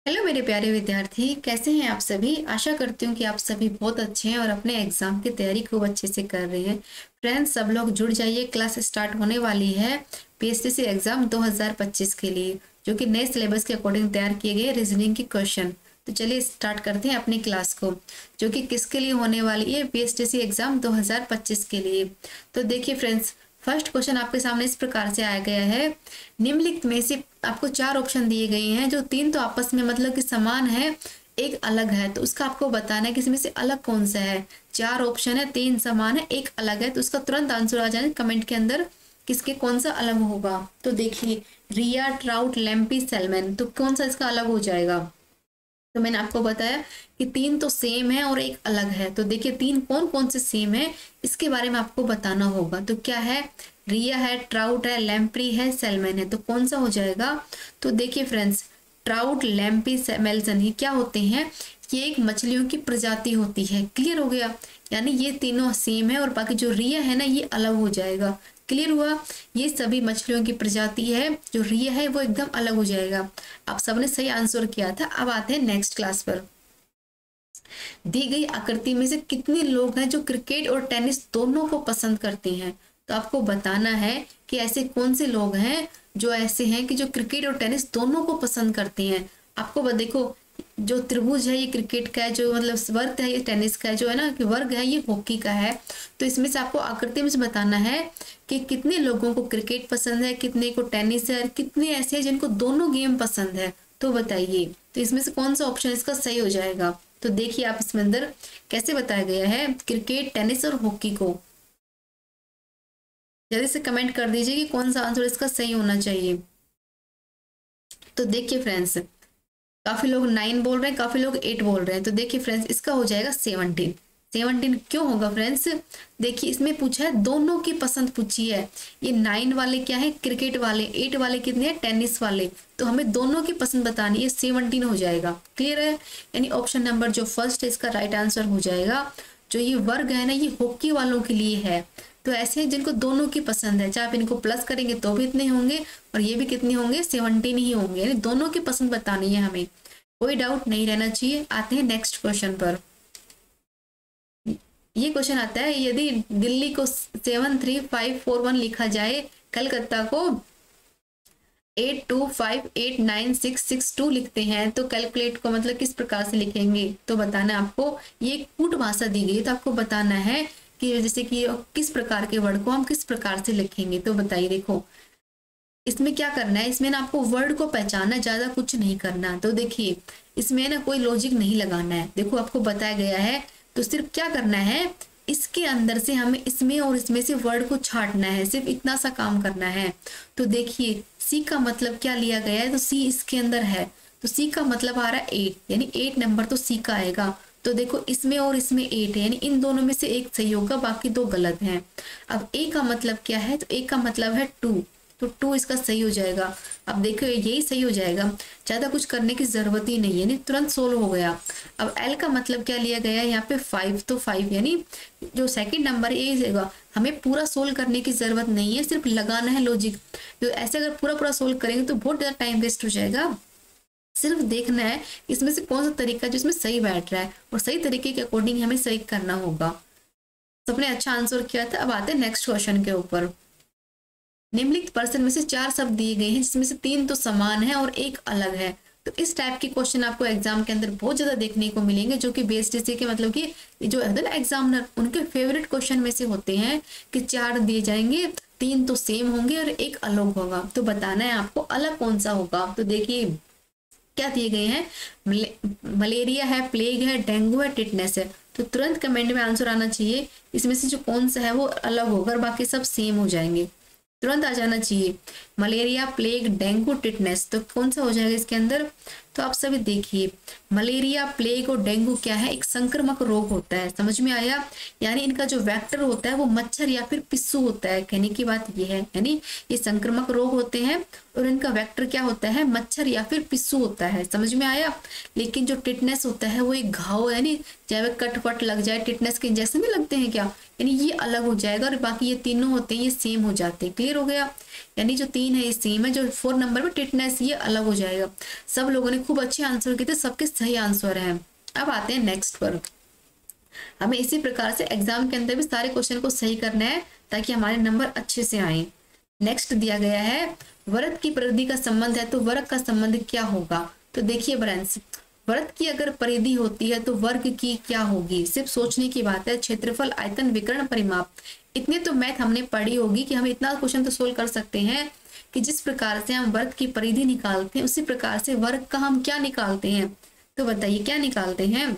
Hello मेरे प्यारे विद्यार्थी, कैसे हैं आप सभी। आशा करती हूँ कि आप सभी बहुत अच्छे हैं और अपने एग्जाम की तैयारी खूब अच्छे से कर रहे हैं। फ्रेंड्स, सब लोग जुड़ जाइए, क्लास स्टार्ट होने वाली है पीएसटीसी एग्जाम 2025 के लिए, जो कि नए सिलेबस के अकॉर्डिंग तैयार किए गए रीजनिंग के क्वेश्चन। तो चलिए स्टार्ट करते हैं अपनी क्लास को, जो कि किसके लिए होने वाली है, पीएसटीसी एग्जाम 2025 के लिए। तो देखिए फ्रेंड्स, फर्स्ट क्वेश्चन आपके सामने इस प्रकार से आया गया है। निम्नलिखित में से आपको चार ऑप्शन दिए गए हैं, जो तीन तो आपस में मतलब कि समान है, एक अलग है। तो उसका आपको बताना है कि इसमें से अलग कौन सा है। चार ऑप्शन है, तीन समान है, एक अलग है। तो उसका तुरंत आंसर आ जाए कमेंट के अंदर, किसके कौन सा अलग होगा। तो देखिए, रिया, ट्राउट, लैम्पी, सैल्मन, तो कौन सा इसका अलग हो जाएगा। तो मैंने आपको बताया कि तीन तो सेम है और एक अलग है। तो देखिए, तीन कौन कौन से सेम है इसके बारे में आपको बताना होगा। तो क्या है, रिया है, ट्राउट है, लैम्प्री है, सैल्मन है। तो कौन सा हो जाएगा। तो देखिए फ्रेंड्स, ट्राउट, लैम्पी, सैल्मन ये क्या होते हैं, ये एक मछलियों की प्रजाति होती है। क्लियर हो गया, यानी ये तीनों सेम है और बाकी जो रिया है ना, ये अलग हो जाएगा। क्लियर हुआ, ये सभी मछलियों की प्रजाति है, जो रिया है वो एकदम अलग हो जाएगा। आप सबने सही आंसर किया था। अब आते हैं नेक्स्ट क्लास पर। दी गई आकृति में से कितने लोग हैं जो क्रिकेट और टेनिस दोनों को पसंद करते हैं। तो आपको बताना है कि ऐसे कौन से लोग हैं जो ऐसे हैं कि जो क्रिकेट और टेनिस दोनों को पसंद करते हैं। आपको देखो, जो त्रिभुज है ये क्रिकेट का है, जो मतलब वर्ग है ये टेनिस का है, जो है ना कि वर्ग है ये हॉकी का है। तो इसमें से आपको आकृति में से बताना है कि कितने लोगों को क्रिकेट पसंद है, कितने को टेनिस है, और कितने ऐसे हैं जिनको दोनों गेम पसंद है। तो बताइए, तो इसमें से कौन सा ऑप्शन इसका सही हो जाएगा। तो देखिए, आप इसमें अंदर कैसे बताया गया है क्रिकेट, टेनिस और हॉकी को। जल्दी से कमेंट कर दीजिए कि कौन सा आंसर इसका सही होना चाहिए। तो देखिए फ्रेंड्स, काफी लोग 9 बोल रहे हैं, काफी लोग 8 बोल रहे हैं। तो देखिए फ्रेंड्स, इसका हो जाएगा 17। 17 क्यों होगा फ्रेंड्स, देखिए इसमें पूछा है दोनों की पसंद पूछी है। ये 9 वाले क्या है, क्रिकेट वाले, 8 वाले कितने हैं, टेनिस वाले। तो हमें दोनों की पसंद बतानी है, 17 हो जाएगा। क्लियर है, यानी ऑप्शन नंबर जो फर्स्ट है इसका राइट आंसर हो जाएगा। जो ये वर्ग है ना, ये हॉकी वालों के लिए है। तो ऐसे हैं जिनको दोनों की पसंद है, चाहे आप इनको प्लस करेंगे तो भी इतने होंगे और ये भी कितने होंगे, 17 ही होंगे। यानी दोनों की पसंद बतानी है हमें, कोई डाउट नहीं रहना चाहिए। आते हैं नेक्स्ट क्वेश्चन पर। ये क्वेश्चन आता है, यदि दिल्ली को 73541 लिखा जाए, कलकत्ता को 82589662 लिखते हैं, तो कैलकुलेट को मतलब किस प्रकार से लिखेंगे। तो बताना है आपको, ये कूट भाषा दी गई, तो आपको बताना है कि जैसे कि किस प्रकार के वर्ड को हम किस प्रकार से लिखेंगे। तो बताइए, देखो इसमें क्या करना है, इसमें ना आपको वर्ड को पहचानना, ज्यादा कुछ नहीं करना। तो देखिए, इसमें ना कोई लॉजिक नहीं लगाना है। देखो आपको बताया गया है, तो सिर्फ क्या करना है, इसके अंदर से हमें इसमें और इसमें से वर्ड को छांटना है, सिर्फ इतना सा काम करना है। तो देखिए, सी का मतलब क्या लिया गया है, तो सी इसके अंदर है, तो सी का मतलब आ रहा है 8, यानी 8 नंबर तो सी का आएगा। तो देखो, इसमें और इसमें 8 है, यानी इन दोनों में से एक सही होगा, बाकी दो गलत हैं। अब ए का मतलब क्या है, तो ए का मतलब है 2, तो 2 इसका सही हो जाएगा। अब देखो, यही सही हो जाएगा, ज्यादा कुछ करने की जरूरत ही नहीं है, नहीं तुरंत सोल्व हो गया। अब एल का मतलब क्या लिया गया है यहाँ पे 5, तो 5 यानी जो सेकंड नंबर है ये होगा। हमें पूरा सोल्व करने की जरूरत नहीं है, सिर्फ लगाना है लॉजिक। तो ऐसे अगर पूरा पूरा सोल्व करेंगे तो बहुत ज्यादा टाइम वेस्ट हो जाएगा। सिर्फ देखना है इसमें से कौन सा तरीका जिसमें सही बैठ रहा है, और सही तरीके के अकॉर्डिंग हमें सही करना होगा। सबने अच्छा आंसर किया था। अब आते हैं नेक्स्ट क्वेश्चन के ऊपर। निम्नलिखित पर्सन में से 4 शब्द दिए गए हैं, जिसमें से 3 तो समान है और एक अलग है। तो इस टाइप के क्वेश्चन आपको एग्जाम के अंदर बहुत ज्यादा देखने को मिलेंगे, जो कि बीएसटीसी के मतलब कि जो है ना एग्जामिनर, उनके फेवरेट क्वेश्चन में से होते हैं कि 4 दिए जाएंगे, 3 तो सेम होंगे और एक अलग होगा। तो बताना है आपको अलग कौन सा होगा। तो देखिए क्या दिए गए हैं, मलेरिया है, प्लेग है, डेंगू है, टिटनेस है। तो तुरंत कमेंट में आंसर आना चाहिए, इसमें से जो कौन सा है वो अलग होगा, बाकी सब सेम हो जाएंगे। तुरंत आ जाना चाहिए, मलेरिया, प्लेग, डेंगू, टिटनेस, तो कौन सा हो जाएगा इसके अंदर। तो आप सभी देखिए, मलेरिया, प्लेग और डेंगू क्या है, एक संक्रामक रोग होता है। समझ में आया, यानी इनका जो वेक्टर होता है वो मच्छर या फिर पिस्सू होता है। कहने की बात ये है, यानी ये संक्रामक रोग होते हैं और इनका वेक्टर क्या होता है, मच्छर या फिर पिस्सू होता है। समझ में आया। लेकिन जो टिटनेस होता है वो एक घाव, यानी चाहे कट वट लग जाए, टिटनेस के इंजेक्शन भी लगते हैं क्या, यानी ये अलग हो जाएगा। और बाकी ये तीनों होते हैं ये सेम हो जाते हैं। क्लियर हो गया, यानी जो 3 है ये सेम है, जो 4 नंबर पे टिटनेस ये अलग हो जाएगा। सब लोगों ने खूब अच्छे आंसर किए थे, सबके सही आंसर हैं। अब आते हैं नेक्स्ट पर। हमें इसी प्रकार से एग्जाम के अंदर भी सारे क्वेश्चन को सही करना है ताकि हमारे नंबर अच्छे से आए। नेक्स्ट दिया गया है वर्ग की परिधि का संबंध है तो वर्ग का संबंध क्या होगा। तो देखिए फ्रेंड्स, वर्ग की अगर परिधि होती है तो वर्ग की क्या होगी, सिर्फ सोचने की बात है। क्षेत्रफल, आयतन, विकर्ण, परिमाप, इतने तो मैथ हमने पढ़ी होगी कि हम इतना क्वेश्चन तो सोल्व कर सकते हैं कि जिस प्रकार से हम वर्ग की परिधि निकालते हैं उसी प्रकार से वर्ग का हम क्या निकालते हैं। तो बताइए क्या निकालते हैं।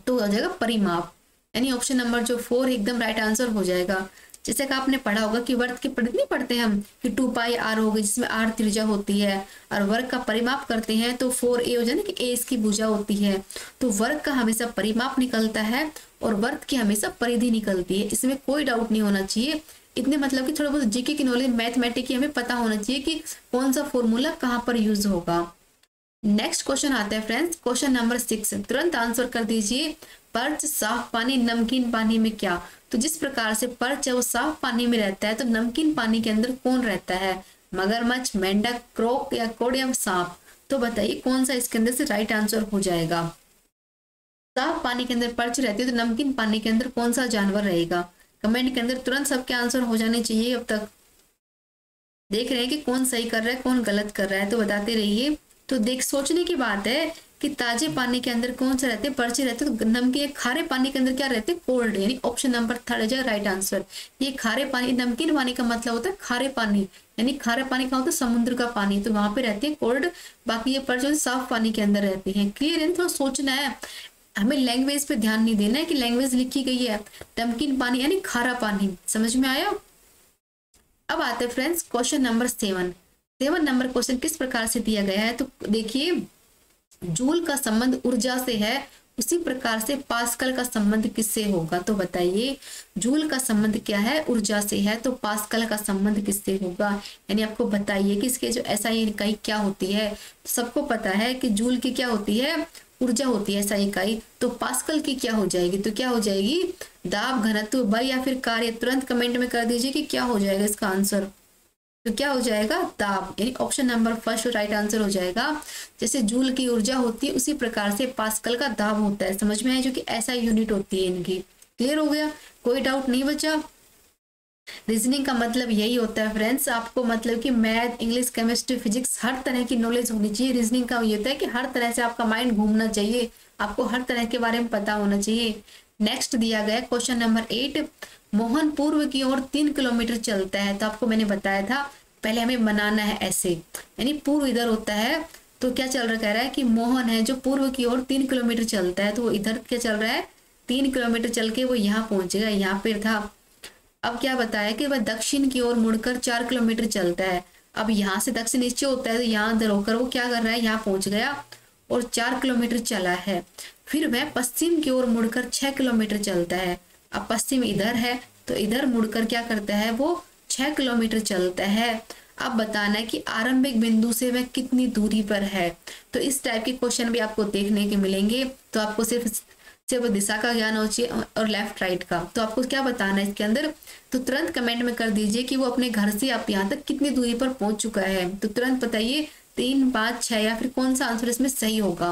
तो हो जाएगा परिमाप, यानी ऑप्शन नंबर जो 4 एकदम राइट आंसर हो जाएगा। जैसे कि आपने पढ़ा होगा कि वर्ग की परिधि नहीं पढ़ते हैं हम कि 2 पाई आर हो गई जिसमें आर त्रिज्या होती है, और वर्ग का परिमाप करते हैं तो 4a हो जाए ना कि a इसकी भुजा होती है। तो वर्ग का हमेशा परिमाप निकलता है और वर्ग की हमेशा परिधि निकलती है, इसमें कोई डाउट नहीं होना चाहिए। इतने मतलब कि थोड़ा बहुत जीके की नॉलेज, मैथमेटिक्स की हमें पता होना चाहिए कि कौन सा फॉर्मूला कहाँ पर यूज होगा। नेक्स्ट क्वेश्चन आता है फ्रेंड्स, क्वेश्चन नंबर 6, तुरंत आंसर कर दीजिए। पर्च, साफ पानी, नमकीन पानी में क्या। तो जिस प्रकार से पर्च है वो साफ पानी में रहता है तो नमकीन पानी के अंदर कौन रहता है, मगरमच्छ, मेंढक, क्रोक या कोड या सांप। तो बताइए कौन सा इसके अंदर से राइट आंसर हो जाएगा। साफ पानी के अंदर पर्च रहती है तो नमकीन पानी के अंदर कौन सा जानवर रहेगा। कमेंट के अंदर तुरंत सबके आंसर हो जाने चाहिए। अब तक देख रहे हैं कि कौन सही कर रहा है कौन गलत कर रहा है, तो बताते रहिए। तो देख सोचने की बात है कि ताजे पानी के अंदर कौन सा रहते हैं, पर्चे रहते हैं। तो नमकीन, खारे पानी के अंदर क्या रहते हैं, कोल्ड, यानी ऑप्शन नंबर 3 है राइट आंसर। ये खारे पानी, नमकीन पानी का मतलब होता है खारे पानी, यानी खारे पानी का होता है समुद्र का पानी, तो वहां पे रहती है कोल्ड। बाकी ये पर्चे साफ पानी के अंदर रहती है। क्लियर है, थोड़ा सोचना है, हमें लैंग्वेज पे ध्यान नहीं देना है कि लैंग्वेज लिखी गई है। नमकीन पानी यानी खारा पानी, समझ में आया। अब आते हैं friends question number 7 number question किस प्रकार से दिया गया है। तो देखिए, जूल का संबंध ऊर्जा से है उसी प्रकार से पास्कल का संबंध किससे होगा। तो बताइए जूल का संबंध क्या है, ऊर्जा से है, तो पास्कल का संबंध किससे होगा। यानी आपको बताइए कि इसके जो SI इकाई क्या होती है। सबको पता है कि जूल की क्या होती है, ऊर्जा होती है SI इकाई। तो पास्कल की क्या हो जाएगी, तो क्या हो जाएगी, दाब, घनत्व, बल या फिर कार्य। तुरंत कमेंट में कर दीजिए कि क्या हो जाएगा इसका आंसर। तो क्या हो जाएगा, दाब, यानी option number first right answer हो जाएगा। जैसे जूल की ऊर्जा होती है उसी प्रकार से पास्कल का दाब होता है, समझ में आया, जो कि SI यूनिट होती है इनकी। क्लियर हो गया, कोई डाउट नहीं बचा। रीजनिंग का मतलब यही होता है फ्रेंड्स, आपको मतलब कि मैथ, इंग्लिश, केमिस्ट्री, फिजिक्स हर तरह की नॉलेज होनी चाहिए। रीजनिंग का ये होता है कि हर तरह से आपका माइंड घूमना चाहिए, आपको हर तरह के बारे में पता होना चाहिए। नेक्स्ट दिया गया क्वेश्चन नंबर 8, मोहन पूर्व की ओर 3 किलोमीटर चलता है। तो आपको मैंने बताया था पहले हमें बनाना है ऐसे, यानी पूर्व इधर होता है तो क्या चल रहा, कह रहा है कि मोहन है जो पूर्व की ओर 3 किलोमीटर चलता है, तो वो इधर क्या चल रहा है, 3 किलोमीटर चल के वो यहाँ पहुंचेगा, यहाँ पे था। अब क्या बताया कि वह दक्षिण की ओर मुड़कर 4 किलोमीटर चलता है। अब यहाँ से दक्षिण नीचे होता है तो यहाँ इधर होकर वो क्या कर रहा है, यहाँ पहुंच गया और 4 किलोमीटर चला है। फिर वह पश्चिम की ओर मुड़कर 6 किलोमीटर चलता है। अब पश्चिम इधर है तो इधर मुड़कर क्या करता है, वो 6 किलोमीटर चलता है। अब बताना है कि आरंभिक बिंदु से वह कितनी दूरी पर है। तो इस टाइप के क्वेश्चन भी आपको देखने के मिलेंगे। तो आपको सिर्फ दिशा का ज्ञान हो चाहिए और लेफ्ट राइट का। तो आपको क्या बताना है इसके अंदर, तो तुरंत कमेंट में कर दीजिए कि वो अपने घर से आप यहाँ तक कितनी दूरी पर पहुंच चुका है। तो तुरंत बताइए 3, 5, 6 या फिर कौन सा आंसर इसमें सही होगा।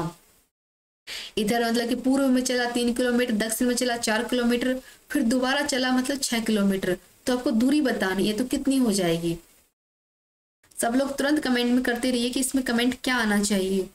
इधर मतलब कि पूर्व में चला 3 किलोमीटर, दक्षिण में चला 4 किलोमीटर, फिर दोबारा चला मतलब 6 किलोमीटर। तो आपको दूरी बतानी है तो कितनी हो जाएगी। सब लोग तुरंत कमेंट में करते रहिए कि इसमें कमेंट क्या आना चाहिए।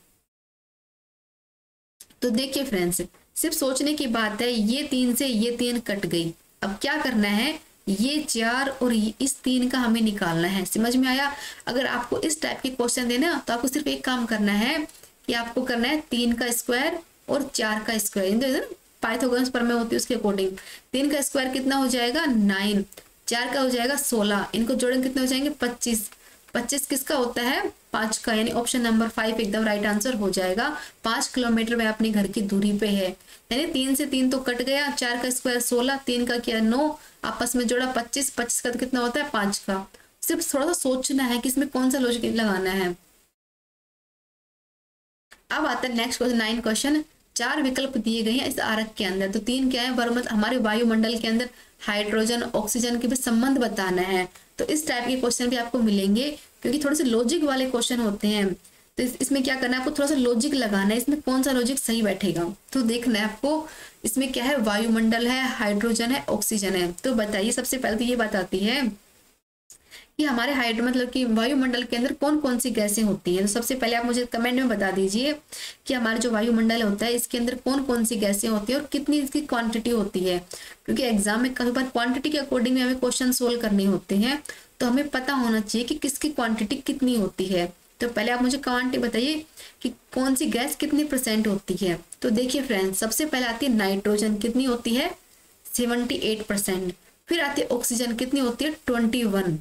तो देखिए फ्रेंड्स, सिर्फ सोचने की बात है, ये 3 से ये 3 कट गई। अब क्या करना है, ये 4 और इस 3 का हमें निकालना है। समझ में आया। अगर आपको इस टाइप के क्वेश्चन देना तो आपको सिर्फ एक काम करना है कि आपको करना है 3 का स्क्वायर और 4 का स्क्वायर। पाइथागोरस प्रमेय होती है उसके अकॉर्डिंग 3 का स्क्वायर कितना हो जाएगा 9, 4 का हो जाएगा 16, इनको जोड़ेंगे कितने हो जाएंगे 25। 25 किसका होता है 5 का, यानी ऑप्शन नंबर 5 एकदम राइट आंसर हो जाएगा। 5 किलोमीटर में अपने घर की दूरी पे है, यानी 3 से 3 तो कट गया, 4 का स्क्वायर 16, 3 का किया 9, आपस में जोड़ा 25, 25 का तो कितना होता है 5 का। सिर्फ थोड़ा सा सोचना है कि इसमें कौन सा लॉजिक लगाना है। अब आता है नेक्स्ट क्वेश्चन 9 क्वेश्चन। 4 विकल्प दिए गए हैं इस आरेख के अंदर। तो 3 क्या है, हमारे वायुमंडल के अंदर हाइड्रोजन ऑक्सीजन के भी संबंध बताना है। तो इस टाइप के क्वेश्चन भी आपको मिलेंगे, क्योंकि थोड़े से लॉजिक वाले क्वेश्चन होते हैं। तो इसमें क्या करना है, आपको थोड़ा सा लॉजिक लगाना है, इसमें कौन सा लॉजिक सही बैठेगा। तो देखना है आपको, इसमें क्या है, वायुमंडल है, हाइड्रोजन है, ऑक्सीजन है। तो बताइए, सबसे पहले तो ये बात आती है कि हमारे मतलब कि वायुमंडल के अंदर कौन कौन सी गैसें होती हैं। तो सबसे पहले आप मुझे कमेंट में बता दीजिए कि हमारा जो वायुमंडल होता है इसके अंदर कौन कौन सी गैसें होती है और कितनी इसकी क्वांटिटी होती है। क्योंकि एग्जाम में कई बार क्वांटिटी के अकॉर्डिंग में हमें क्वेश्चन सोल्व करने होते हैं, तो हमें पता होना चाहिए कि किसकी क्वांटिटी कितनी होती है। तो पहले आप मुझे क्वांटिटी बताइए कि कौन सी गैस कितनी % होती है। तो देखिए फ्रेंड्स, सबसे पहले आती है नाइट्रोजन, कितनी होती है 78%। फिर आती है ऑक्सीजन, कितनी होती है 21।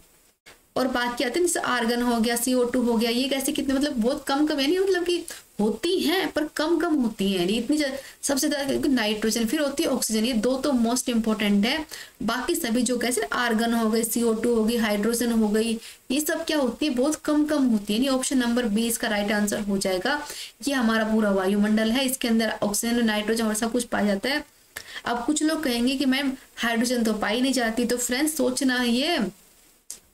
और बाकी आते हैं जैसे आर्गन हो गया, CO2 हो गया, ये कैसे कितने मतलब बहुत कम कम है, नहीं मतलब कि होती हैं पर कम कम होती हैं, इतनी सबसे ज्यादा नाइट्रोजन, फिर होती है ऑक्सीजन। ये दो तो मोस्ट इंपॉर्टेंट है। बाकी सभी जो कैसे आर्गन हो गई, CO2 हो गई, हाइड्रोजन हो गई, ये सब क्या होती है, बहुत कम कम होती है। ऑप्शन नंबर 20 का राइट आंसर हो जाएगा। ये हमारा पूरा वायुमंडल है, इसके अंदर ऑक्सीजन, नाइट्रोजन और सब कुछ पाया जाता है। अब कुछ लोग कहेंगे कि मैम हाइड्रोजन तो पाई नहीं जाती। तो फ्रेंड्स सोचना है ये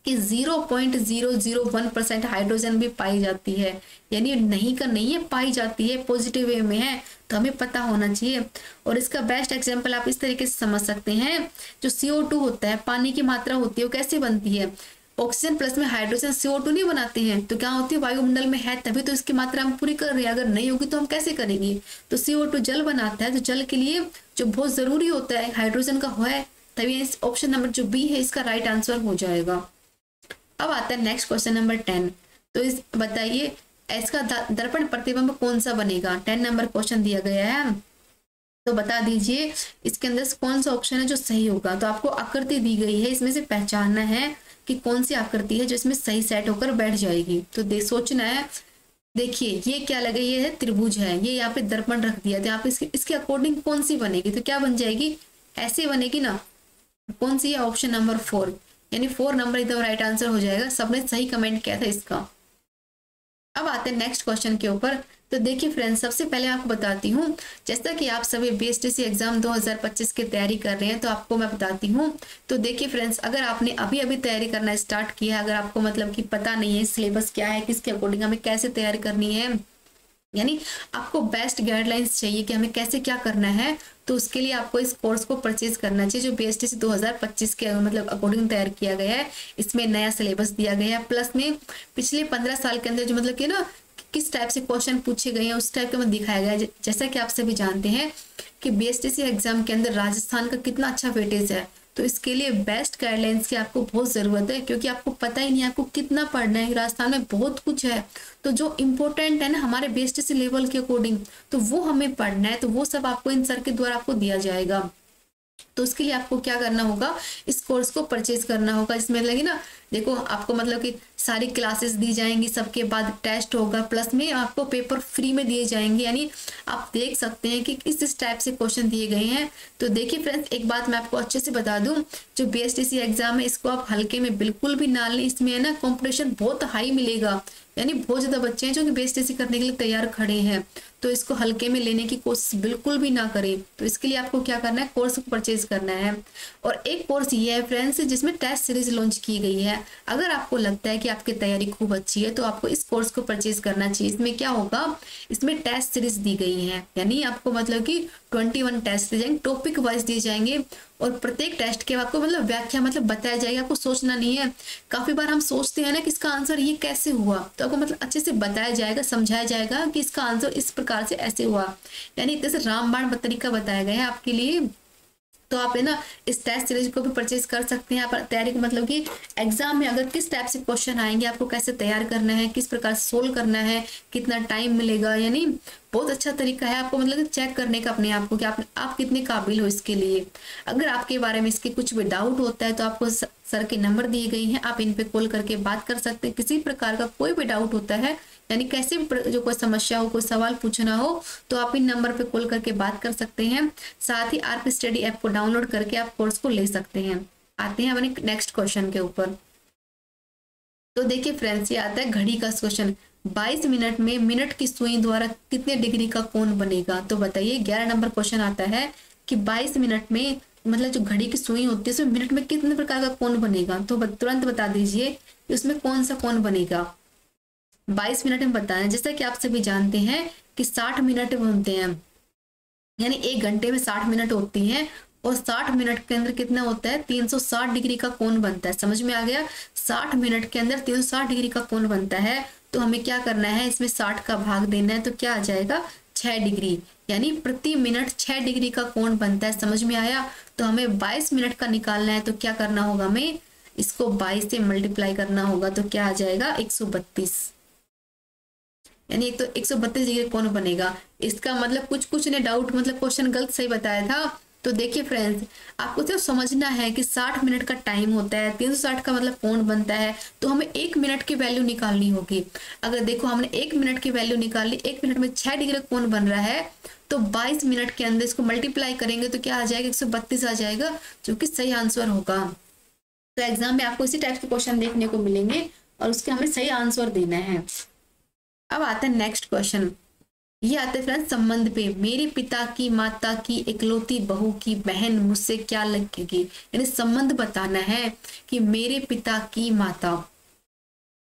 कि 0.001% हाइड्रोजन भी पाई जाती है, यानी नहीं का नहीं है, पाई जाती है, पॉजिटिव वे में है, तो हमें पता होना चाहिए। और इसका बेस्ट एग्जांपल आप इस तरीके से समझ सकते हैं, जो CO2 होता है, पानी की मात्रा होती है, वो कैसे बनती है, ऑक्सीजन प्लस में हाइड्रोजन CO2 नहीं बनाते हैं, तो क्या होती है, वायुमंडल में है तभी तो इसकी मात्रा हम पूरी कर रहे हैं, अगर नहीं होगी तो हम कैसे करेंगे। तो CO2 जल बनाता है, तो जल के लिए जो बहुत जरूरी होता है हाइड्रोजन का है, तभी इस ऑप्शन नंबर जो B है इसका राइट आंसर हो जाएगा। अब आता है नेक्स्ट क्वेश्चन नंबर 10। तो इस बताइए इसका दर्पण प्रतिबिंब कौन सा बनेगा। 10 नंबर क्वेश्चन दिया गया है, तो बता दीजिए इसके अंदर कौन सा ऑप्शन है जो सही होगा। तो आपको आकृति दी गई है, इसमें से पहचानना है कि कौन सी आकृति है जो इसमें सही सेट होकर बैठ जाएगी। तो सोचना है, देखिए ये क्या लगे, ये है त्रिभुज है, ये यहाँ पे दर्पण रख दिया, तो यहाँ पे इसके अकॉर्डिंग कौन सी बनेगी, तो क्या बन जाएगी, ऐसे बनेगी ना। कौन सी है, ऑप्शन नंबर 4, यानी 4 नंबर एकदम राइट आंसर हो जाएगा। सबने सही कमेंट किया था इसका। अब आते हैं नेक्स्ट क्वेश्चन के ऊपर। तो देखिए फ्रेंड्स, सबसे पहले आपको बताती हूँ, जैसा कि आप सभी BSTC एग्जाम 2025 की तैयारी कर रहे हैं, तो आपको मैं बताती हूँ। तो देखिए फ्रेंड्स, अगर आपने अभी अभी तैयारी करना स्टार्ट किया है, अगर आपको मतलब कि पता नहीं है सिलेबस क्या है, किसके अकॉर्डिंग हमें कैसे तैयारी करनी है, यानी आपको बेस्ट गाइडलाइंस चाहिए कि हमें कैसे क्या करना है, तो उसके लिए आपको इस कोर्स को परचेज करना चाहिए, जो BSTC 2025 के मतलब अकॉर्डिंग तैयार किया गया है। इसमें नया सिलेबस दिया गया है, प्लस में पिछले 15 साल के अंदर जो मतलब कि ना किस टाइप से क्वेश्चन पूछे गए हैं उस टाइप का दिखाया गया है। जैसा कि आप सभी जानते हैं कि BSTC एग्जाम के अंदर राजस्थान का कितना अच्छा वेटेज है, तो इसके लिए बेस्ट गाइडलाइंस की आपको बहुत ज़रूरत है, क्योंकि आपको पता ही नहीं आपको कितना पढ़ना है। राजस्थान में बहुत कुछ है, तो जो इम्पोर्टेंट है ना हमारे BSTC लेवल के अकॉर्डिंग, तो वो हमें पढ़ना है, तो वो सब आपको इन सर के द्वारा आपको दिया जाएगा। तो उसके लिए आपको क्या करना होगा, इस कोर्स को परचेज करना होगा। इसमें लगे ना, देखो आपको मतलब कि सारी क्लासेस दी जाएंगी, सबके बाद टेस्ट होगा, प्लस में आपको पेपर फ्री में दिए जाएंगे, यानी आप देख सकते हैं कि किस टाइप से क्वेश्चन दिए गए हैं। तो देखिए फ्रेंड्स, एक बात मैं आपको अच्छे से बता दूं, जो BSTC एग्जाम है इसको आप हल्के में बिल्कुल भी ना लें। इसमें है ना कंपटीशन बहुत हाई मिलेगा, यानी बहुत ज्यादा बच्चे हैं जो कि BSTC करने के लिए तैयार खड़े हैं, तो इसको हल्के में लेने की कोशिश बिल्कुल भी ना करें। तो इसके लिए आपको क्या करना है, कोर्स को परचेज करना है। और एक कोर्स ये है फ्रेंड्स जिसमें टेस्ट सीरीज लॉन्च की गई है। अगर आपको लगता है कि आपकी तैयारी खूब अच्छी है, तो आपको इस कोर्स को परचेज करना चाहिए। इसमें क्या होगा, इसमें टेस्ट सीरीज दी गई है, यानी आपको मतलब कि 21 टेस्ट दिए जाएंगे, टॉपिक वाइज दिए जाएंगे, और प्रत्येक टेस्ट के आपको मतलब व्याख्या मतलब बताया जाएगा। आपको सोचना नहीं है, काफी बार हम सोचते हैं ना कि इसका आंसर ये कैसे हुआ, तो आपको मतलब अच्छे से बताया जाएगा, समझाया जाएगा कि इसका आंसर इस प्रकार से ऐसे हुआ, यानी जैसे रामबाण तरीका बताया गया है आपके लिए। तो आप है ना इस टेस्ट सीरीज को भी परचेज कर सकते हैं। आप तैयारी को मतलब कि एग्जाम में अगर किस टाइप से क्वेश्चन आएंगे, आपको कैसे तैयार करना है, किस प्रकार से सोल्व करना है, कितना टाइम मिलेगा, यानी बहुत अच्छा तरीका है आपको मतलब चेक करने का अपने आप को कि आप कितने काबिल हो इसके लिए। अगर आपके बारे में इसके कुछ भी डाउट होता है, तो आपको सर के नंबर दिए गए हैं, आप इन पे कॉल करके बात कर सकते हैं। किसी प्रकार का कोई भी डाउट होता है, यानी कैसे भी जो कोई समस्या हो, कोई सवाल पूछना हो, तो आप इन नंबर पे कॉल करके बात कर सकते हैं। साथ ही RP स्टडी ऐप को डाउनलोड करके आप कोर्स को ले सकते हैं। आते हैं अपने नेक्स्ट क्वेश्चन के ऊपर। तो देखिए फ्रेंड्स, ये आता है घड़ी का क्वेश्चन। 22 मिनट में मिनट की सुई द्वारा कितने डिग्री का कोण बनेगा। तो बताइए 11 नंबर क्वेश्चन आता है कि 22 मिनट में मतलब जो घड़ी की सुई होती है उसमें मिनट में कितने प्रकार का कोण बनेगा, तो तुरंत बता दीजिए कि उसमें कौन सा कोण बनेगा। 22 मिनट में बताना है। जैसा कि आप सभी जानते हैं कि 60 मिनट होते हैं, यानी 1 घंटे में 60 मिनट होती हैं, और 60 मिनट के अंदर कितना होता है, 360 डिग्री का कोण बनता है। समझ में आ गया, 60 मिनट के अंदर 360 डिग्री का कोण बनता है। तो हमें क्या करना है, इसमें 60 का भाग देना है, तो क्या आ जाएगा 6 डिग्री, यानी प्रति मिनट 6 डिग्री का कोण बनता है। समझ में आया। तो हमें 22 मिनट का निकालना है, तो क्या करना होगा, हमें इसको 22 से मल्टीप्लाई करना होगा, तो क्या आ जाएगा 132, यानी एक तो 132 डिग्री कोण बनेगा। इसका मतलब कुछ ने डाउट मतलब क्वेश्चन गलत सही बताया था। तो देखिए फ्रेंड्स, आपको सिर्फ समझना है कि 60 मिनट का टाइम होता है, 360 का मतलब कोण बनता है, तो हमें 1 मिनट की वैल्यू निकालनी होगी। अगर देखो हमने 1 मिनट की वैल्यू निकाली, 1 मिनट में 6 डिग्री कोण बन रहा है, तो 22 मिनट के अंदर इसको मल्टीप्लाई करेंगे तो क्या आ जाएगा, 132 आ जाएगा, जो कि सही आंसर होगा। तो एग्जाम में आपको इसी टाइप के क्वेश्चन देखने को मिलेंगे और उसके हमें सही आंसर देना है। अब आता है नेक्स्ट क्वेश्चन। ये आते फ्रेंड्स संबंध पे। मेरे पिता की माता की इकलौती बहू की बहन मुझसे क्या लगेगी, यानी संबंध बताना है कि मेरे पिता की माता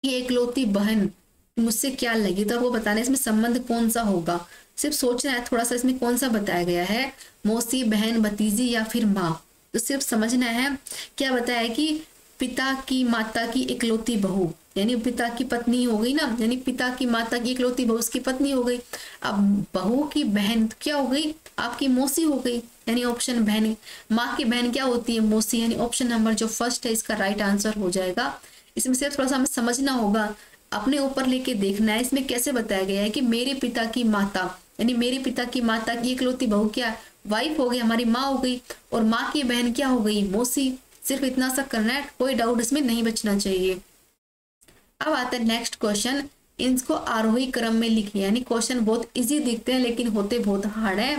की इकलौती बहन मुझसे क्या लगी, तो वो बताना है इसमें संबंध कौन सा होगा। सिर्फ सोचना है थोड़ा सा इसमें कौन सा बताया गया है, मौसी, बहन, भतीजी या फिर माँ। तो सिर्फ समझना है क्या बताया है कि पिता की माता की इकलौती बहू, यानी पिता की पत्नी हो गई ना, यानी पिता की माता की इकलौती बहू उसकी पत्नी हो गई। अब बहू की बहन क्या हो गई, आपकी मौसी हो गई, यानी ऑप्शन बहन। माँ की बहन क्या होती है, मौसी, यानी ऑप्शन नंबर जो फर्स्ट है इसका राइट आंसर हो जाएगा। इसमें सिर्फ थोड़ा सा हमें समझना होगा, अपने ऊपर लेके देखना है। इसमें कैसे बताया गया है कि मेरे पिता की माता, यानी मेरे पिता की माता की इकलौती बहू क्या, वाइफ हो गई, हमारी माँ हो गई, और माँ की बहन क्या हो गई, मौसी। सिर्फ इतना सा करना है, कोई डाउट इसमें नहीं बचना चाहिए। अब आता है नेक्स्ट क्वेश्चन। इनको आरोही क्रम में लिखिए, यानी क्वेश्चन बहुत इजी दिखते हैं लेकिन होते बहुत हार्ड है।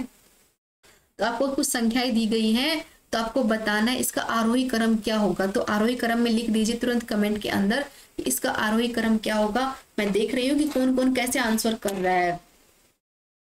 तो आपको कुछ संख्याएं दी गई हैं, तो आपको बताना है इसका आरोही क्रम क्या होगा। तो आरोही क्रम में लिख दीजिए तुरंत कमेंट के अंदर इसका आरोही क्रम क्या होगा। मैं देख रही हूँ कि कौन कौन कैसे आंसर कर रहा है,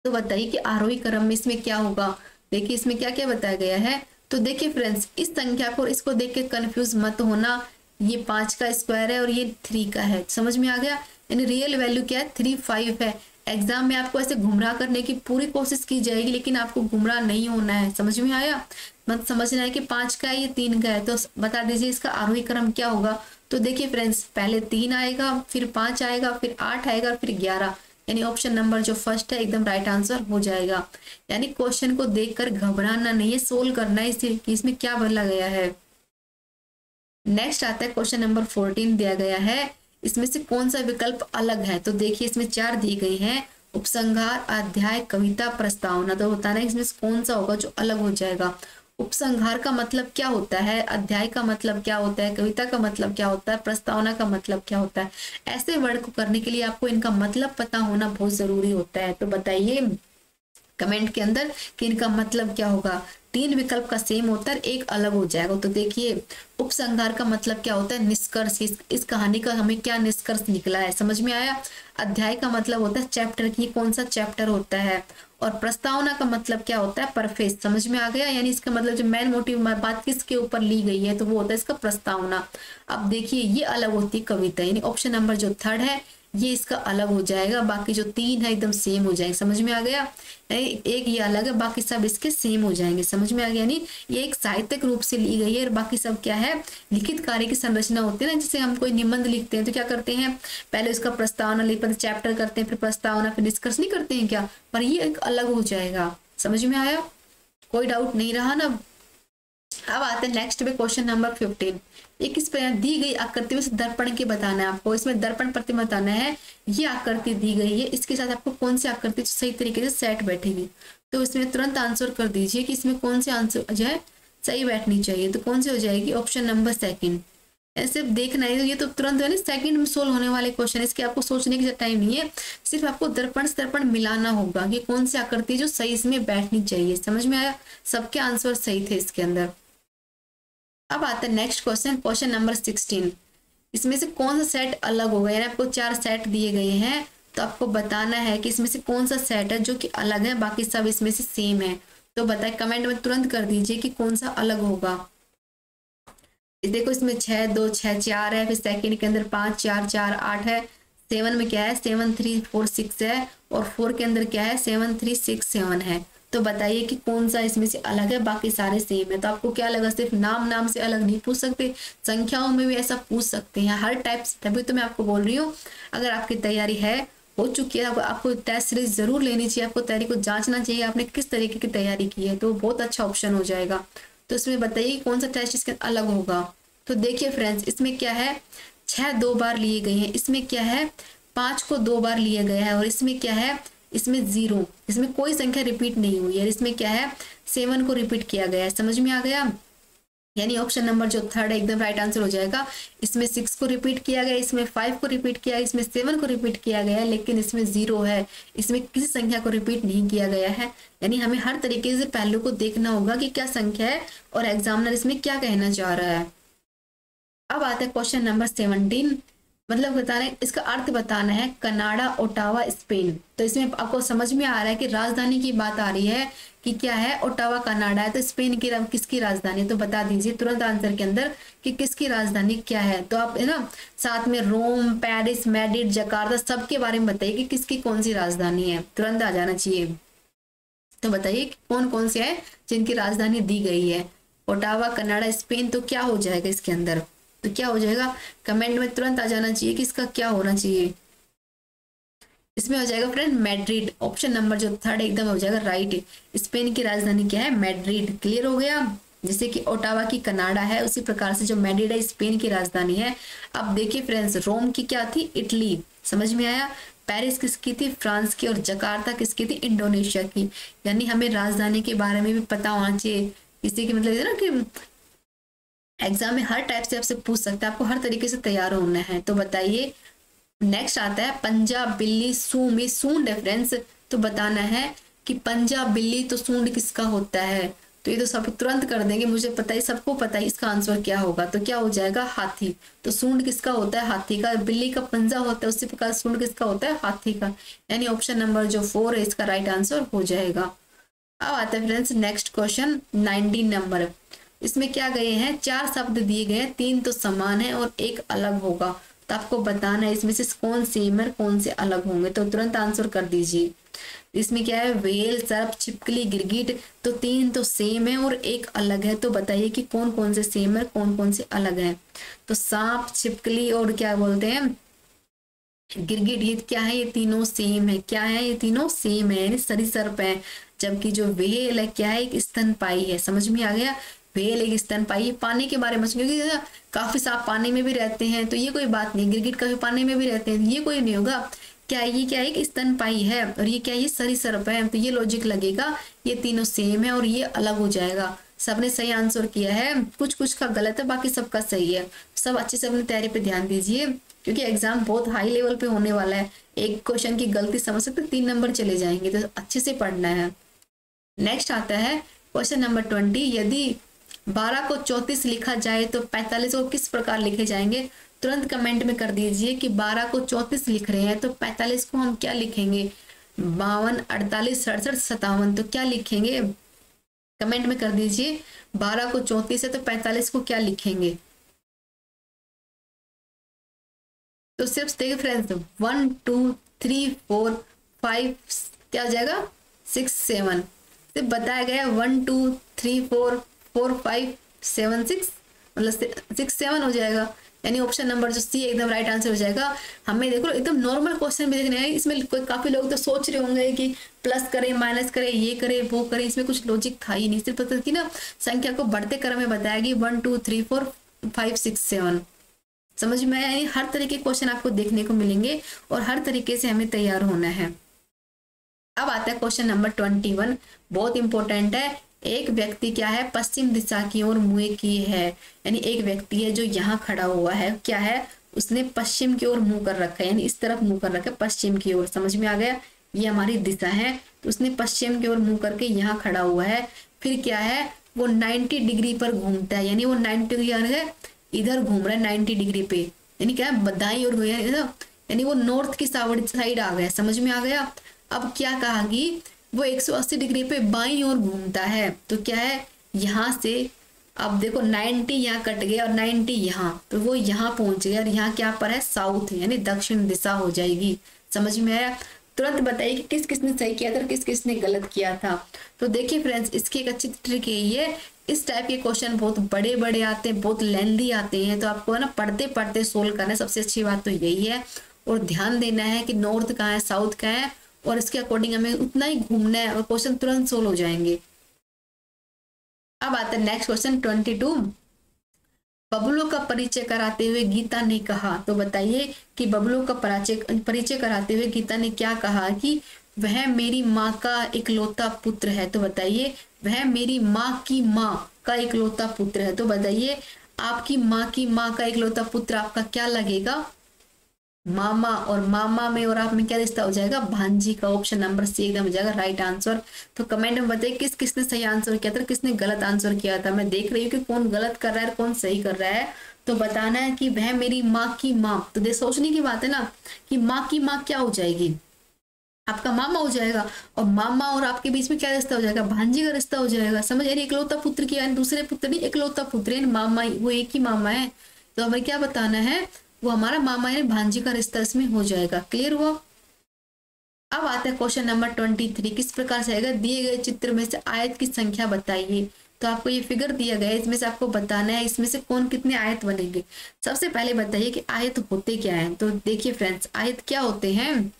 तो बताइए कि आरोही क्रम में इसमें क्या होगा। देखिए इसमें क्या क्या बताया गया है। तो देखिए फ्रेंड्स, इस संख्या को इसको देख के कंफ्यूज मत होना, ये 5 का स्क्वायर है और ये 3 का है। समझ में आ गया, यानी रियल वैल्यू क्या है, 3, 5 है। एग्जाम में आपको ऐसे गुमराह करने की पूरी कोशिश की जाएगी, लेकिन आपको गुमराह नहीं होना है। समझ में आया, मत समझना है कि 5 का है ये 3 का है। तो बता दीजिए इसका आरोही क्रम क्या होगा। तो देखिए फ्रेंड्स, पहले 3 आएगा, फिर 5 आएगा, फिर 8 आएगा, फिर 11, यानी ऑप्शन नंबर जो फर्स्ट है एकदम राइट आंसर हो जाएगा। यानी क्वेश्चन को देखकर घबराना नहीं है, सोल्व करना है इसे कि इसमें क्या बोला गया है। नेक्स्ट आता है क्वेश्चन नंबर 14 दिया गया है, इसमें से कौन सा विकल्प अलग है। तो देखिए इसमें 4 दी गई हैं, उपसंहार, अध्याय, कविता, प्रस्तावना। तो बताना है इसमें से कौन सा होगा जो अलग हो जाएगा। उपसंहार का मतलब क्या होता है, अध्याय का मतलब क्या होता है, कविता का मतलब क्या होता है, प्रस्तावना का मतलब क्या होता है। ऐसे वर्ड को करने के लिए आपको इनका मतलब पता होना बहुत जरूरी होता है। तो बताइए कमेंट के अंदर कि इनका मतलब क्या होगा। 3 विकल्प का सेम होता है, एक अलग हो जाएगा। तो देखिए उपसंहार का मतलब क्या होता है, निष्कर्ष, इस कहानी का हमें क्या निष्कर्ष निकला है। समझ में आया। अध्याय का मतलब होता है चैप्टर की कौन सा चैप्टर होता है, और प्रस्तावना का मतलब क्या होता है, परफेस। समझ में आ गया, यानी इसका मतलब जो मेन मोटिव बात किसके ऊपर ली गई है, तो वो होता है इसका प्रस्तावना। अब देखिए ये अलग होती है कविता, यानी ऑप्शन नंबर जो 3 है ये इसका अलग हो जाएगा, बाकी जो 3 है एकदम सेम हो जाएंगे। समझ में आ गया, एक ये अलग है, बाकी सब इसके सेम हो जाएंगे। समझ में आ गया, यानी ये एक साहित्यिक रूप से ली गई है और बाकी सब क्या है, लिखित कार्य की संरचना होती है ना। जैसे हम कोई निबंध लिखते हैं तो क्या करते हैं, पहले उसका प्रस्तावना लिखते हैं, चैप्टर करते हैं, फिर प्रस्तावना, फिर निष्कर्ष नहीं करते हैं क्या, पर ये एक अलग हो जाएगा। समझ में आया, कोई डाउट नहीं रहा ना। अब आते हैं नेक्स्ट पे क्वेश्चन नंबर 15। ये किस प्रकार दी गई आकृति में से दर्पण के बताना है आपको। इसमें दर्पण प्रतिमा बताना है, ये आकृति दी गई है, इसके साथ आपको कौन सी आकृति सही तरीके से सेट बैठेगी। तो इसमें तुरंत आंसर कर दीजिए कि इसमें कौन से आंसर जो है सही बैठनी चाहिए। तो कौन सी हो जाएगी, ऑप्शन नंबर 2। ऐसे देखना है, ये तो तुरंत है ना सेकंड में सोल्व होने वाले क्वेश्चन, इसके आपको सोचने की टाइम नहीं है। सिर्फ आपको दर्पण से दर्पण मिलाना होगा कि कौन सी आकृति जो सही इसमें बैठनी चाहिए। समझ में आया, सबके आंसर सही थे इसके अंदर। अब आता है नेक्स्ट क्वेश्चन, क्वेश्चन नंबर 16। इसमें से कौन सा सेट अलग होगा, यानी आपको 4 सेट दिए गए हैं, तो आपको बताना है कि इसमें से कौन सा सेट है जो कि अलग है, बाकी सब इसमें से सेम है। तो बताए, कमेंट में तुरंत कर दीजिए कि कौन सा अलग होगा। देखो इसमें 6 2 6 4 है, फिर सेकंड के अंदर 5 4 4 8 है, 7 में क्या है 7 3 4 6 है, और 4 के अंदर क्या है 7 3 6 7 है। तो बताइए कि कौन सा इसमें से अलग है, बाकी सारे सेम है। तो आपको क्या लगा, सिर्फ नाम से अलग नहीं पूछ सकते, संख्याओं में भी ऐसा पूछ सकते हैं, हर टाइप से। तभी तो मैं आपको बोल रही हूँ, अगर आपकी तैयारी है, हो चुकी है, आपको टेस्ट सीरीज जरूर लेनी चाहिए, आपको तैयारी को जांचना चाहिए आपने किस तरीके की तैयारी की है, तो बहुत अच्छा ऑप्शन हो जाएगा। तो इसमें बताइए कौन सा टेस्ट इसके अलग होगा। तो देखिए फ्रेंड्स, इसमें क्या है 6 2 बार लिए गए हैं, इसमें क्या है 5 को 2 बार लिया गया है, और इसमें क्या है, इसमें 0, इसमें कोई संख्या रिपीट नहीं हुई है। इसमें क्या है 7 को रिपीट किया गया है। समझ में आ गया, यानी ऑप्शन नंबर जो थर्ड है एकदम राइट आंसर हो जाएगा। इसमें 6 को रिपीट किया गया, इसमें 5 को रिपीट किया, इसमें 7 को रिपीट किया गया है, लेकिन इसमें 0 है, इसमें किसी संख्या को रिपीट नहीं किया गया है। यानी हमें हर तरीके से पहलू को देखना होगा कि क्या संख्या है और एग्जामिनर इसमें क्या कहना चाह रहा है। अब आता है क्वेश्चन नंबर 17, मतलब बताना है, इसका अर्थ बताना है, कनाडा ओटावा स्पेन। तो इसमें आपको समझ में आ रहा है कि राजधानी की बात आ रही है कि क्या है, ओटावा कनाडा है, तो स्पेन की किसकी राजधानी है, तो बता दीजिए तुरंत आंसर के अंदर कि किसकी राजधानी क्या है। तो आप है ना साथ में रोम, पेरिस, मैड्रिड, जकार्ता सबके बारे में बताइए कि किसकी कौन सी राजधानी है, तुरंत आ जाना चाहिए। तो बताइए कौन कौन से है जिनकी राजधानी दी गई है, ओटावा कनाडा स्पेन, तो क्या हो जाएगा इसके अंदर, तो क्या हो जाएगा, कमेंट में तुरंत आ जाना चाहिए कि इसका क्या होना चाहिए। इसमें हो जाएगा फ्रेंड मैड्रिड, ऑप्शन नंबर जो थर्ड एकदम हो जाएगा राइट। स्पेन की राजधानी क्या है, मैड्रिड। क्लियर हो गया, जैसे कि ओटावा की कनाडा है, उसी प्रकार से जो मैड्रिड है स्पेन की राजधानी है। अब देखिए फ्रेंड्स, रोम की क्या थी, इटली, समझ में आया। पेरिस किसकी थी, फ्रांस की, और जकार्ता किसकी थी, इंडोनेशिया की। यानी हमें राजधानी के बारे में भी पता होना चाहिए, इसी की मतलब है ना कि एग्जाम में हर टाइप से आपसे पूछ सकता है, आपको हर तरीके से तैयार होना है। तो बताइए नेक्स्ट आता है पंजाब बिल्ली सूंड में सूंड है फ्रेंड्स। तो बताना है कि पंजाब बिल्ली तो सूंड किसका होता है। तो ये तो सब तुरंत कर देंगे, मुझे पता है, सबको पता है इसका आंसर क्या होगा। तो क्या हो जाएगा, हाथी। तो सूंड किसका होता है, हाथी का। बिल्ली का पंजा होता है, उसी प्रकार सूंड किसका होता है, हाथी का। यानी ऑप्शन नंबर जो 4 है इसका राइट आंसर हो जाएगा। अब आता है फ्रेंड्स नेक्स्ट क्वेश्चन 19 नंबर। इसमें क्या गए हैं, 4 शब्द दिए गए हैं, 3 तो समान है और 1 अलग होगा। तो आपको बताना है इसमें से कौन सेम है, कौन से अलग होंगे। तो तुरंत आंसर कर दीजिए। इसमें क्या है, वेल, सर्प, छिपकली, गिरगिट। तो 3 तो सेम है और 1 अलग है। तो बताइए कि कौन कौन से सेम है, कौन कौन से अलग है। तो सांप, छिपकली और क्या बोलते हैं, गिरगिट, ये क्या है, ये तीनों सेम है। क्या है, ये तीनों सेम है, यानी सरीसृप है। जबकि जो व्हेल है क्या है, एक स्तनपायी है। समझ में आ गया, व्हेल एक स्तनपायी। पानी के बारे में, क्योंकि काफी सांप पानी में भी रहते हैं, तो ये कोई बात नहीं। गिरगिट कभी पानी में भी रहते हैं, ये कोई नहीं होगा। क्या ये क्या है, एक स्तनपायी है, और ये क्या है, ये सरीसृप है। तो ये लॉजिक लगेगा, ये तीनों सेम है और ये अलग हो जाएगा। सबने सही आंसर किया है, कुछ कुछ का गलत है, बाकी सबका सही है। सब अच्छे से अपनी तैयारी पे ध्यान दीजिए, क्योंकि एग्जाम बहुत हाई लेवल पे होने वाला है। एक क्वेश्चन की गलती समझ सकते 3 नंबर चले जाएंगे, तो अच्छे से पढ़ना है। नेक्स्ट आता है क्वेश्चन नंबर 20। यदि 12 को 34 लिखा जाए तो 45 को किस प्रकार लिखे जाएंगे। तुरंत कमेंट में कर दीजिए कि 12 को 34 लिख रहे हैं तो 45 को हम क्या लिखेंगे, 52, 48, 67, 57। तो क्या लिखेंगे, कमेंट में कर दीजिए। 12 को 34 है तो 45 को क्या लिखेंगे। तो सिर्फ देखिए फ्रेंड्स, 1 2 3 4 5 क्या हो जाएगा, 6 7। सिर्फ बताया गया 1 2 3 4 4 5 7 6, मतलब 6 7 हो जाएगा। यानी ऑप्शन नंबर जो सी एकदम राइट आंसर हो जाएगा। हमें देखो एकदम नॉर्मल क्वेश्चन भी देखने हैं, इसमें कोई काफी लोग तो सोच रहे होंगे कि प्लस करें, माइनस करें, ये करें, वो करें। इसमें कुछ लॉजिक था ही नहीं, सिर्फ पता कि ना संख्या को बढ़ते क्रम में बताया कि 1 2 3 4 5 6 7। समझ में आया, यानी हर तरीके के क्वेश्चन आपको देखने को मिलेंगे और हर तरीके से हमें तैयार होना है। अब आता है क्वेश्चन नंबर 21, बहुत इंपॉर्टेंट है। एक व्यक्ति क्या है, पश्चिम दिशा की ओर मुंह की है। यानी एक व्यक्ति है जो यहाँ खड़ा हुआ है, क्या है, उसने पश्चिम की ओर मुंह कर रखा है, यानी इस तरफ मुंह कर रखा है, पश्चिम की ओर। समझ में आ गया, ये हमारी दिशा है। तो उसने पश्चिम की ओर मुंह करके यहाँ खड़ा हुआ है। फिर क्या है, वो 90 डिग्री पर घूमता है, यानी वो 90 डिग्री इधर घूम रहा है 90 डिग्री पे। यानी क्या है, दाईं ओर, यानी वो नॉर्थ की साइड आ गया। समझ में आ गया। अब क्या कहा कि वो 180 डिग्री पे बाईं ओर घूमता है। तो क्या है, यहाँ से अब देखो 90 यहाँ कट गया और 90 यहाँ, तो वो यहाँ पहुंच गया और यहाँ क्या पर है, साउथ यानी दक्षिण दिशा हो जाएगी। समझ में आया? तुरंत बताइए कि किस किसने सही किया था और किस किसने गलत किया था। तो देखिए फ्रेंड्स, इसकी एक अच्छी ट्रिक है ये, इस टाइप के क्वेश्चन बहुत बड़े बड़े आते हैं, बहुत लेंथी आते हैं, तो आपको है ना पढ़ते पढ़ते सोल्व करना है। सबसे अच्छी बात तो यही है, और ध्यान देना है कि नॉर्थ कहाँ है, साउथ कहाँ है, और इसके अकॉर्डिंग हमें उतना ही घूमना है और क्वेश्चन तुरंत सोल्व हो जाएंगे। अब आता है नेक्स्ट क्वेश्चन 22। बबलों का परिचय कराते हुए गीता ने कहा, तो बताइए कि बबलों का परिचय कराते हुए गीता ने क्या कहा कि वह मेरी माँ का इकलौता पुत्र है। तो बताइए, वह मेरी माँ की माँ का इकलौता पुत्र है। तो बताइए, आपकी माँ की माँ का इकलौता पुत्र आपका क्या लगेगा, मामा, और मामा में और आप में क्या रिश्ता हो जाएगा, भांजी का। ऑप्शन नंबर सी एकदम हो जाएगा राइट आंसर। तो कमेंट में बताइए किस किसने सही आंसर किया था, किसने गलत आंसर किया था। मैं देख रही हूँ कि कौन गलत कर रहा है और कौन सही कर रहा है। तो बताना है कि वह मेरी माँ की माँ, तो देख सोचने की बात है ना कि माँ की माँ क्या हो जाएगी, आपका मामा हो जाएगा, और मामा और आपके बीच में क्या रिश्ता हो जाएगा, भांजी का रिश्ता हो जाएगा। समझ, यानी इकलौता पुत्र की, यानी दूसरे पुत्र नहीं, इकलौता पुत्र है, मामा वो एक ही मामा है। तो हमें क्या बताना है, वो हमारा मामा यानी भांजी का रिश्ता इसमें हो जाएगा। क्लियर हुआ? अब आता है क्वेश्चन नंबर 23। किस प्रकार से आएगा, दिए गए चित्र में से आयत की संख्या बताइए। तो आपको ये फिगर दिया गया है, इसमें से आपको बताना है इसमें से कौन कितने आयत बनेंगे। सबसे पहले बताइए कि आयत होते क्या है। तो देखिए फ्रेंड्स, आयत क्या होते हैं,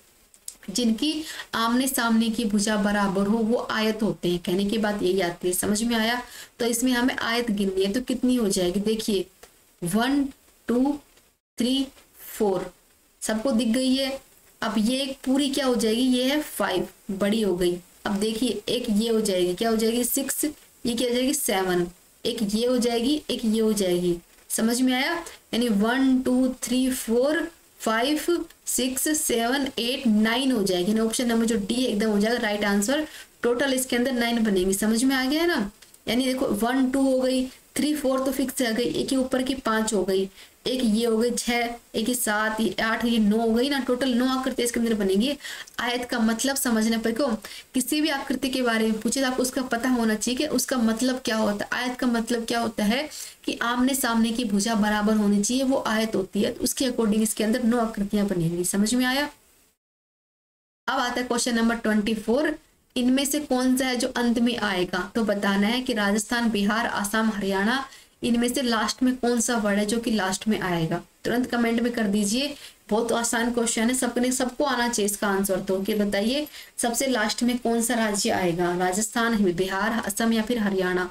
जिनकी आमने सामने की भुजा बराबर हो वो आयत होते हैं। कहने की बात यही आती है, समझ में आया? तो इसमें हमें आयत गिननी है, तो कितनी हो जाएगी, देखिए 1 2 3 4 सबको दिख गई है। अब ये एक पूरी क्या हो जाएगी, ये है 5 बड़ी हो गई। अब देखिए एक ये हो जाएगी, क्या हो जाएगी 6, ये क्या हो जाएगी 7, एक ये हो जाएगी, एक ये हो जाएगी। समझ में आया? यानी 1 2 3 4 5 6 7 8 9 हो जाएगी। ऑप्शन नंबर जो डी एकदम हो जाएगा राइट आंसर। टोटल इसके अंदर 9 बनेंगी। समझ में आ गया है ना? यानी देखो 1 2 हो गई, 3 4 तो फिक्स आ गई, एक ही ऊपर की 5 हो गई, एक ये हो गई 6, एक ही 7, ये 8, ये 9 हो गई ना। टोटल 9 आकृति इसके अंदर बनेगी। आयत का मतलब समझना पड़ेगा। किसी भी आकृति के बारे में पूछे तो आपको उसका पता होना चाहिए कि उसका मतलब क्या होता है। आयत का मतलब क्या होता है कि आमने सामने की भुजा बराबर होनी चाहिए, वो आयत होती है। उसके अकॉर्डिंग इसके अंदर 9 आकृतियां बनेंगी। समझ में आया? अब आता है क्वेश्चन नंबर 24। इनमें से कौन सा है जो अंत में आएगा। तो बताना है कि राजस्थान, बिहार, असम, हरियाणा, इनमें से लास्ट में कौन सा वर्ड है जो कि लास्ट में आएगा। तुरंत कमेंट में कर दीजिए। बहुत आसान क्वेश्चन है, सबको आना चाहिए इसका आंसर। तो कि बताइए सबसे लास्ट में कौन सा राज्य आएगा, राजस्थान, बिहार, असम या फिर हरियाणा।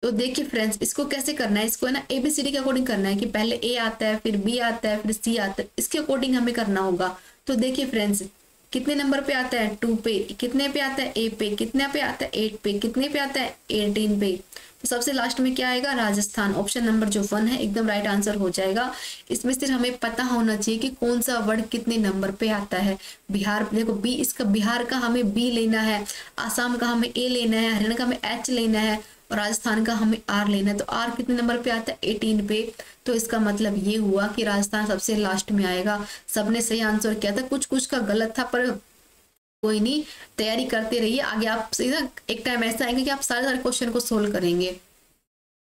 तो देखिए फ्रेंड्स, इसको कैसे करना है, इसको है ना ABCD के अकॉर्डिंग करना है कि पहले A आता है, फिर B आता है, फिर C आता है, इसके अकॉर्डिंग हमें करना होगा। तो देखिए फ्रेंड्स, कितने नंबर पे आता है 2 पे, कितने पे आता है A पे, कितने पे आता है 8 पे, कितने पे आता है 18 पे। तो सबसे लास्ट में क्या आएगा, राजस्थान। ऑप्शन नंबर जो 1 है एकदम राइट आंसर हो जाएगा। इसमें सिर्फ हमें पता होना चाहिए कि कौन सा वर्ड कितने नंबर पे आता है। बिहार देखो B, इसका बिहार का हमें B लेना है, आसाम का हमें A लेना है, हरियाणा का हमें H लेना है, और राजस्थान का हमें R लेना है। तो R कितने नंबर पे आता है 18 पे। तो इसका मतलब ये हुआ कि राजस्थान सबसे लास्ट में आएगा। सबने सही आंसर किया था, कुछ कुछ का गलत था, पर कोई नहीं, तैयारी करते रहिए। आगे आप ना एक टाइम ऐसा आएंगे कि आप सारे क्वेश्चन को सोल्व करेंगे।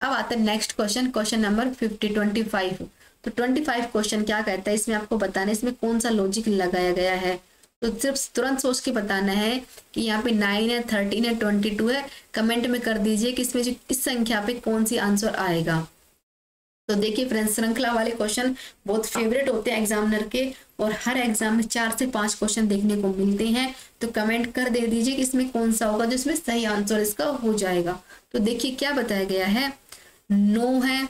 अब आता है नेक्स्ट क्वेश्चन, क्वेश्चन नंबर 25। तो 25 क्वेश्चन क्या कहता है, इसमें आपको बताना है इसमें कौन सा लॉजिक लगाया गया है। तो सिर्फ तुरंत सोच के बताना है कि यहाँ पे 9 है, 13 है, 22 है। कमेंट में कर दीजिए कि इसमें जो इस संख्या पे कौन सी आंसर आएगा। तो देखिए फ्रेंड्स, श्रृंखला वाले क्वेश्चन बहुत फेवरेट होते हैं एग्जामिनर के, और हर एग्जाम में 4 से 5 क्वेश्चन देखने को मिलते हैं। तो कमेंट कर दे दीजिए कि इसमें कौन सा होगा जो इसमें सही आंसर इसका हो जाएगा। तो देखिए क्या बताया गया है, 9 है,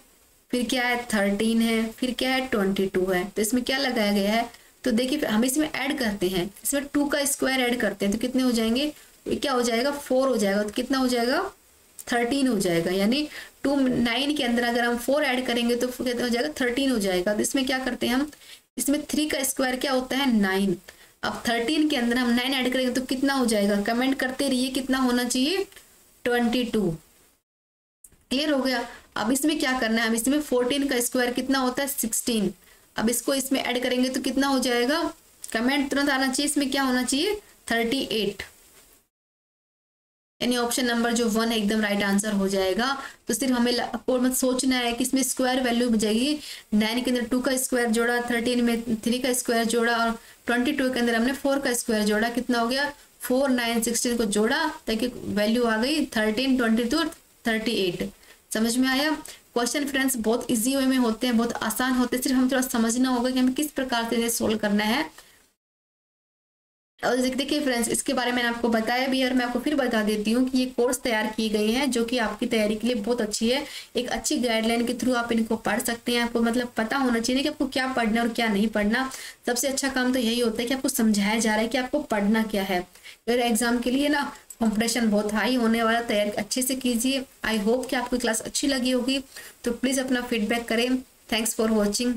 फिर क्या है 13 है, फिर क्या है 22 है। तो इसमें क्या लगाया गया है, तो देखिए हम इसमें ऐड करते हैं, इसमें 2 का स्क्वायर ऐड करते हैं तो कितने हो जाएंगे, तो क्या हो जाएगा 4 हो जाएगा। तो कितना हो जाएगा 13 हो जाएगा। यानी 9 के अंदर अगर हम 4 ऐड करेंगे तो कितना हो जाएगा 13 हो जाएगा। तो इसमें क्या करते हैं हम, इसमें 3 का स्क्वायर क्या होता है 9। अब 13 के अंदर हम 9 ऐड करेंगे तो कितना हो जाएगा, कमेंट करते रहिए कितना होना चाहिए 22। क्लियर हो गया। अब इसमें क्या करना है, हम इसमें 14 का स्क्वायर कितना होता है 16। अब इसको इसमें ऐड करेंगे तो कितना हो जाएगा, कमेंट तुरंत आना चाहिए, इसमें क्या होना चाहिए 38, यानी ऑप्शन नंबर जो 1 एकदम राइट आंसर हो जाएगा। तो सिर्फ हमें आपको मत सोचना है कि इसमें स्क्वायर वैल्यू बचेगी। 9 के अंदर 2 का स्क्वायर जोड़ा, 13 में 3 का स्क्वायर जोड़ा और 22 के अंदर हमने 4 का स्क्वायर जोड़ा, कितना हो गया 4, 9, 16 को जोड़ा ताकि वैल्यू आ गई 13, 22, 38। समझ में आया? क्वेश्चन फ्रेंड्स बहुत इजी वे में होते हैं, बहुत आसान होते हैं, सिर्फ हम थोड़ा समझना होगा कि हमें किस प्रकार से इन्हें सोल्व करना है। और देखिए फ्रेंड्स, इसके बारे में आपको बताया भी है और मैं आपको फिर बता देती हूँ कि ये कोर्स तैयार की गई है जो कि आपकी तैयारी के लिए बहुत अच्छी है। एक अच्छी गाइडलाइन के थ्रू आप इनको पढ़ सकते हैं। आपको मतलब पता होना चाहिए कि आपको क्या पढ़ना है और क्या नहीं पढ़ना। सबसे अच्छा काम तो यही होता है कि आपको समझाया जा रहा है कि आपको पढ़ना क्या है। अगर एग्जाम के लिए ना कंपटीशन बहुत हाई होने वाला, तैयारी अच्छे से कीजिए। आई होप कि आपको क्लास अच्छी लगी होगी। तो प्लीज़ अपना फीडबैक करें। Thanks for watching.